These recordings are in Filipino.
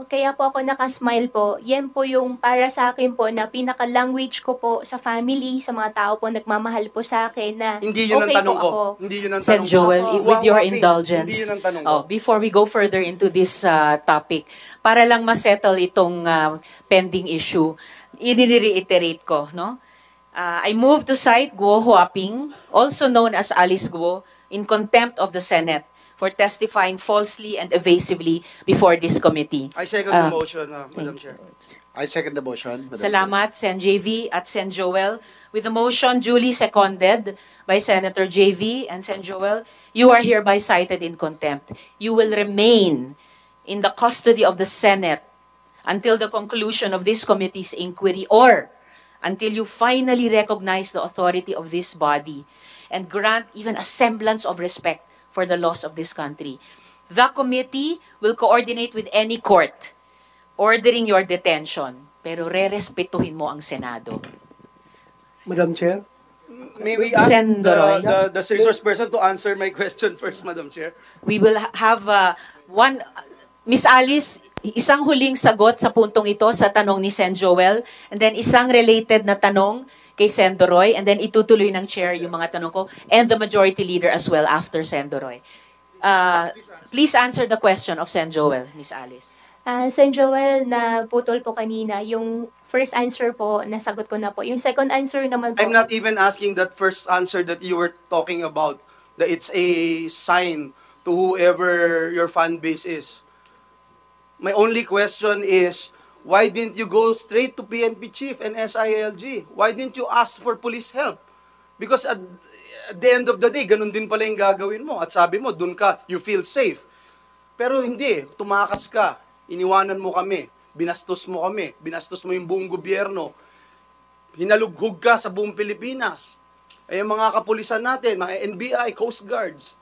kaya po ako nakasmile po, yan po yung para sa akin po na pinaka-language ko po sa family, sa mga tao po nagmamahal po sa akin na Hindi yun ang okay tanong po ko. ako. Hindi yun ang Sen tanong ko. Joel, Opo. with your Guwang-waping. indulgence, Hindi yun ang tanong ko. before we go further into this topic, para lang ma-settle itong pending issue, i-reiterate ko, no? I move to cite Guo Huaping, also known as Alice Guo, in contempt of the Senate for testifying falsely and evasively before this committee. I second the motion, Madam Chair. I second the motion. Madam Salamat, Sen JV at Sen Joel. With the motion duly seconded by Senator JV and Sen Joel, you are hereby cited in contempt. You will remain in the custody of the Senate until the conclusion of this committee's inquiry or until you finally recognize the authority of this body and grant even a semblance of respect for the laws of this country. The committee will coordinate with any court ordering your detention, pero re-respetuhin mo ang Senado. Madam Chair? May we ask Sendoy. the resource person to answer my question first, Madam Chair? We will have one... Miss Alice, isang huling sagot sa puntong ito sa tanong ni Sen Joel, and then isang related na tanong kay Sen Doroy, and then itutuloy ng chair yung mga tanong ko, and the majority leader as well after Sen Doroy. Please answer the question of Sen Joel, Miss Alice. Sen Joel, na putol po kanina, yung first answer po, nasagot ko na po. Yung second answer naman po, I'm not even asking that first answer that you were talking about, that it's a sign to whoever your fan base is. My only question is, why didn't you go straight to PNP chief and SILG? Why didn't you ask for police help? Because at the end of the day, ganun din pala yung gagawin mo. At sabi mo, dun ka, you feel safe. Pero hindi, tumakas ka, iniwanan mo kami, binastos mo kami, binastos mo yung buong gobyerno, hinalughog ka sa buong Pilipinas. Ay yung mga kapulisan natin, mga NBI, Coast Guards,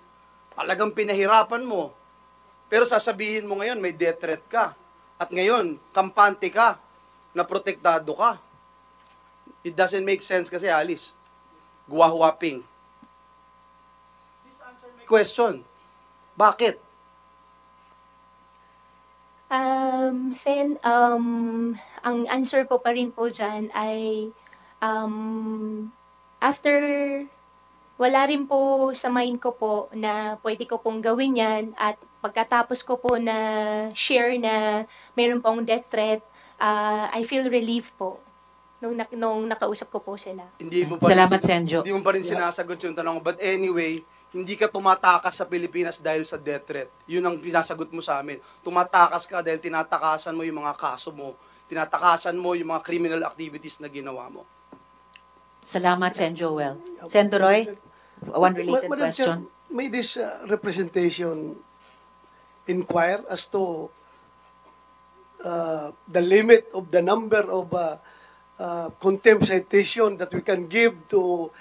talagang pinahirapan mo. Pero sasabihin mo ngayon, may death threat ka. At ngayon, kampante ka, na protektado ka. It doesn't make sense kasi, Alice. Guwahuaping. Please answer my question. Bakit? Sen, ang answer ko pa rin po dyan ay after wala rin po sa mind ko po na pwede ko pong gawin yan at pagkatapos ko po na share na mayroon pong death threat, I feel relief po nung nakausap ko po sila. Hindi mo Salamat, Senjo. Hindi mo pa rin sinasagot yung tanong. But anyway, hindi ka tumatakas sa Pilipinas dahil sa death threat. Yun ang pinasagot mo sa amin. Tumatakas ka dahil tinatakasan mo yung mga kaso mo. Tinatakasan mo yung mga criminal activities na ginawa mo. Salamat, Sen Joel. Sen Doroy, one related Madam question. Chair, may this representation inquire as to the limit of the number of contempt citation that we can give to